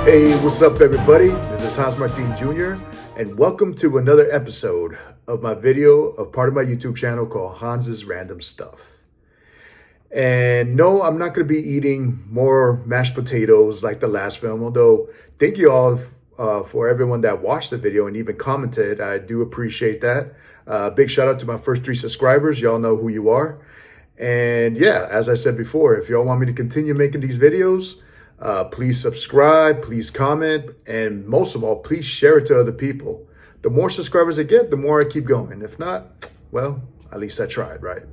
Hey, what's up, everybody? This is Hans Martin Jr., and welcome to another episode of my video of part of my YouTube channel called Hans's Random Stuff. And no, I'm not going to be eating more mashed potatoes like the last film, although thank you all for everyone that watched the video and even commented. I do appreciate that. Big shout out to my first 3 subscribers. Y'all know who you are. And yeah, as I said before, if y'all want me to continue making these videos, please subscribe, please comment, and most of all, please share it to other people. The more subscribers I get, the more I keep going. If not, well, at least I tried, right?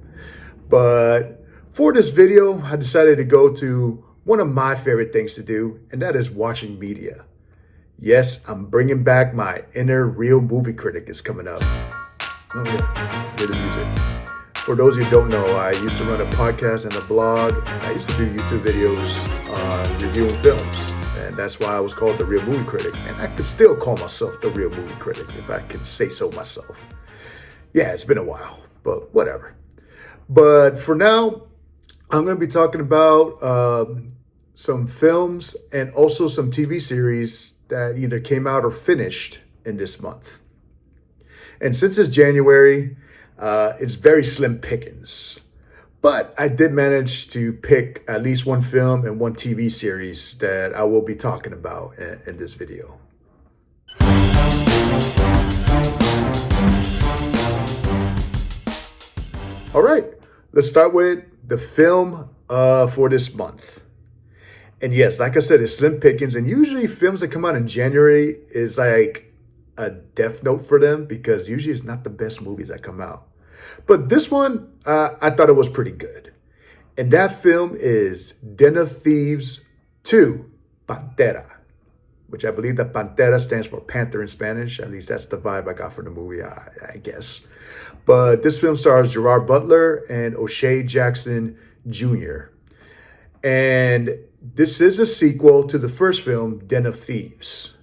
But for this video, I decided to go to one of my favorite things to do, and that is watching media. Yes, I'm bringing back my inner real movie critic is coming up. Oh yeah, hear the music. For those who don't know, I used to run a podcast and a blog, and I used to do YouTube videos on reviewing films. And that's why I was called the Real Movie Critic. And I could still call myself the Real Movie Critic, if I can say so myself. Yeah, it's been a while, but whatever. But for now, I'm going to be talking about some films and also some TV series that either came out or finished in this month. And since it's January, it's very slim pickings, but I did manage to pick at least one film and one TV series that I will be talking about in this video. All right, let's start with the film for this month. And yes, like I said, it's slim pickings, and usually films that come out in January is like a death note for them because usually it's not the best movies that come out. But this one, I thought it was pretty good. And that film is Den of Thieves 2, Pantera, which I believe that Pantera stands for Panther in Spanish. At least that's the vibe I got from the movie, I guess. But this film stars Gerard Butler and O'Shea Jackson Jr. And this is a sequel to the first film, Den of Thieves.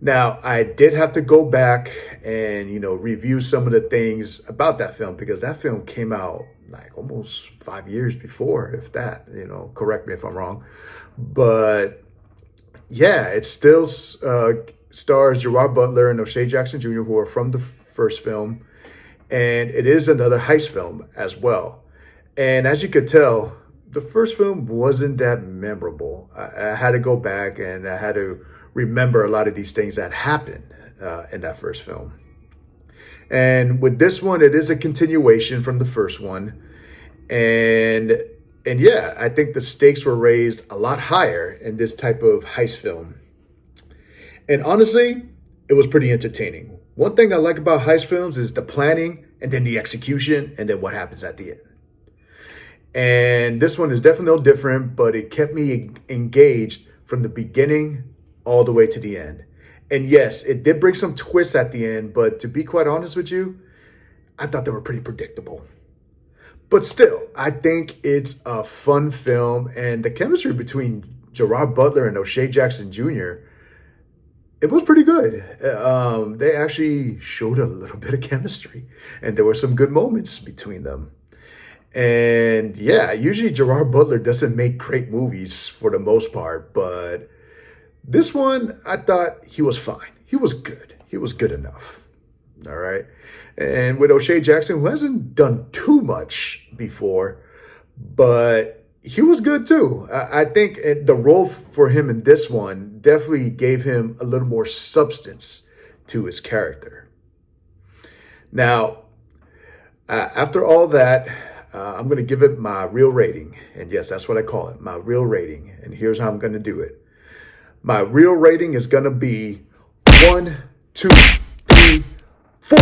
Now, I did have to go back and, review some of the things about that film because that film came out like almost 5 years before, if that, correct me if I'm wrong. But yeah, it still stars Gerard Butler and O'Shea Jackson Jr., who are from the first film. And it is another heist film as well. And as you could tell, the first film wasn't that memorable. I had to go back and I had to remember a lot of these things that happened in that first film. And with this one, it is a continuation from the first one. And yeah, I think the stakes were raised a lot higher in this type of heist film. And honestly, it was pretty entertaining. One thing I like about heist films is the planning and then the execution and then what happens at the end. And this one is definitely no different, but it kept me engaged from the beginning all the way to the end. And yes, it did bring some twists at the end, but to be quite honest with you, I thought they were pretty predictable. But still, I think it's a fun film, and the chemistry between Gerard Butler and O'Shea Jackson Jr., it was pretty good. They actually showed a little bit of chemistry, and there were some good moments between them. And yeah, usually Gerard Butler doesn't make great movies for the most part, but this one, I thought he was fine. He was good. He was good enough. All right. And with O'Shea Jackson, who hasn't done too much before, but he was good too. I think the role for him in this one definitely gave him a little more substance to his character. Now, after all that, I'm going to give it my real rating. And yes, that's what I call it, my real rating. And here's how I'm going to do it. My real rating is going to be 1, 2, 3, 4.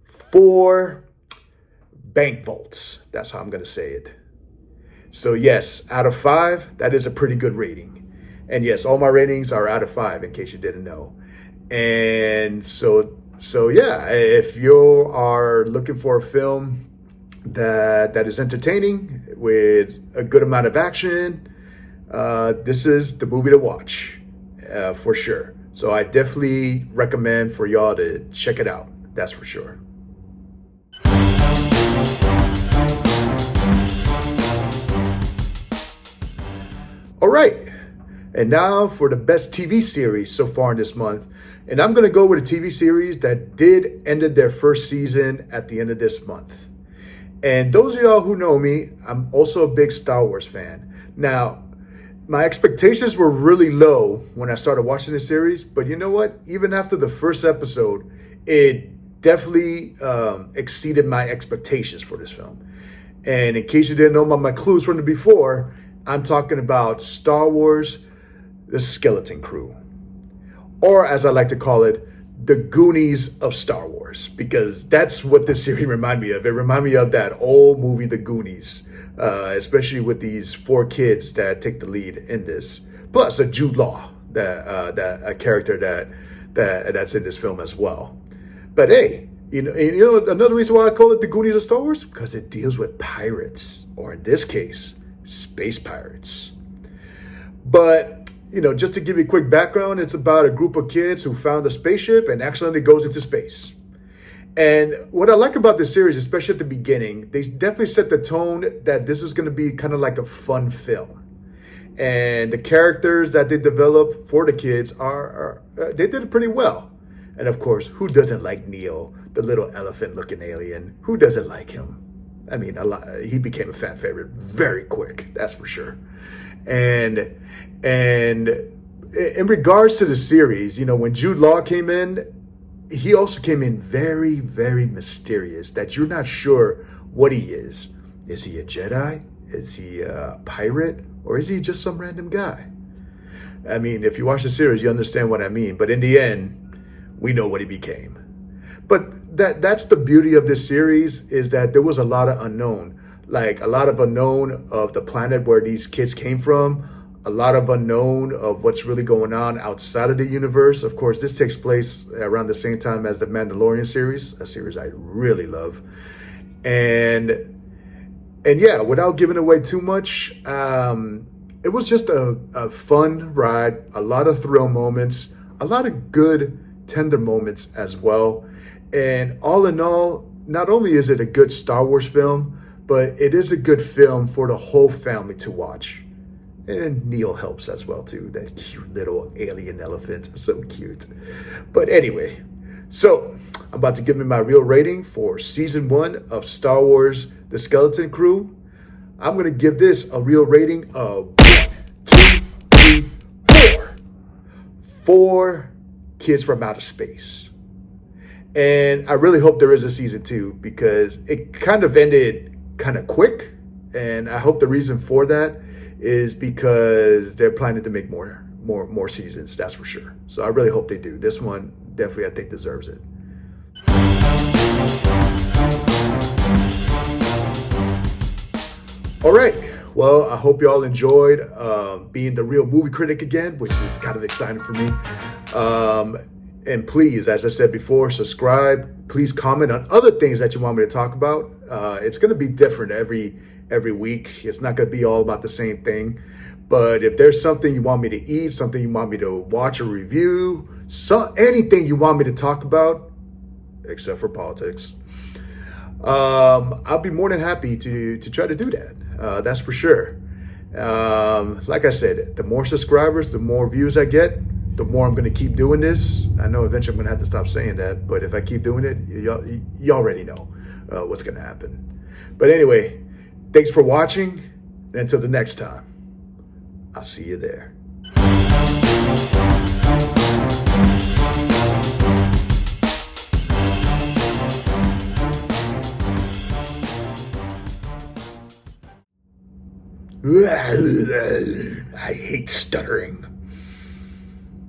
4 bank vaults. That's how I'm going to say it. So yes, out of 5, that is a pretty good rating. And yes, all my ratings are out of 5 in case you didn't know. And so yeah, if you are looking for a film that is entertaining with a good amount of action, this is the movie to watch for sure. So I definitely recommend for y'all to check it out. That's for sure. All right. And now for the best TV series so far in this month. And I'm going to go with a TV series that did ended their first season at the end of this month. And those of y'all who know me, I'm also a big Star Wars fan. Now, my expectations were really low when I started watching the series, but you know what? Even after the first episode, it definitely exceeded my expectations for this film. And in case you didn't know my clues from the before, I'm talking about Star Wars, The Skeleton Crew. Or as I like to call it, the Goonies of Star Wars, because that's what this series reminded me of. It reminded me of that old movie, The Goonies, especially with these 4 kids that take the lead in this. Plus a Jude Law, that a character that's in this film as well. But hey, you know another reason why I call it The Goonies of Star Wars, because it deals with pirates, or in this case, space pirates. But just to give you a quick background, it's about a group of kids who found a spaceship and accidentally goes into space. And what I like about this series, especially at the beginning, they definitely set the tone that this is going to be kind of like a fun film. And the characters that they developed for the kids they did it pretty well. And of course, who doesn't like Neo, the little elephant-looking alien? Who doesn't like him? I mean, he became a fan favorite very quick, that's for sure. And in regards to the series, when Jude Law came in, he also came in very, very mysterious, that you're not sure what he is. Is he a Jedi? Is he a pirate? Or is he just some random guy? I mean, if you watch the series, you understand what I mean. But in the end, we know what he became. But that's the beauty of this series, is that there was a lot of unknown. Like a lot of unknown of the planet where these kids came from, a lot of unknown of what's really going on outside of the universe. Of course, this takes place around the same time as the Mandalorian series, a series I really love. And yeah, without giving away too much, it was just a fun ride, a lot of thrill moments, a lot of good, tender moments as well. And all in all, not only is it a good Star Wars film, but it is a good film for the whole family to watch. And Neil helps as well too, that cute little alien elephant, so cute. But anyway, so I'm about to give me my real rating for season 1 of Star Wars, The Skeleton Crew. I'm gonna give this a real rating of 1, 2, 3, 4. 4 kids from outer space. And I really hope there is a season 2, because it kind of ended kind of quick, and I hope the reason for that is because they're planning to make more seasons, that's for sure. So I really hope they do. This one definitely, I think, deserves it. All right, well, I hope you all enjoyed being the real movie critic again, which is kind of exciting for me. And please, as I said before, subscribe. Please comment on other things that you want me to talk about. It's going to be different every week. It's not going to be all about the same thing. But if there's something you want me to eat, something you want me to watch or review, anything you want me to talk about, except for politics, I'll be more than happy to try to do that. That's for sure. Like I said, the more subscribers, the more views I get, the more I'm going to keep doing this. I know eventually I'm going to have to stop saying that, but if I keep doing it, you already know what's going to happen. But anyway, thanks for watching. And until the next time, I'll see you there. I hate stuttering.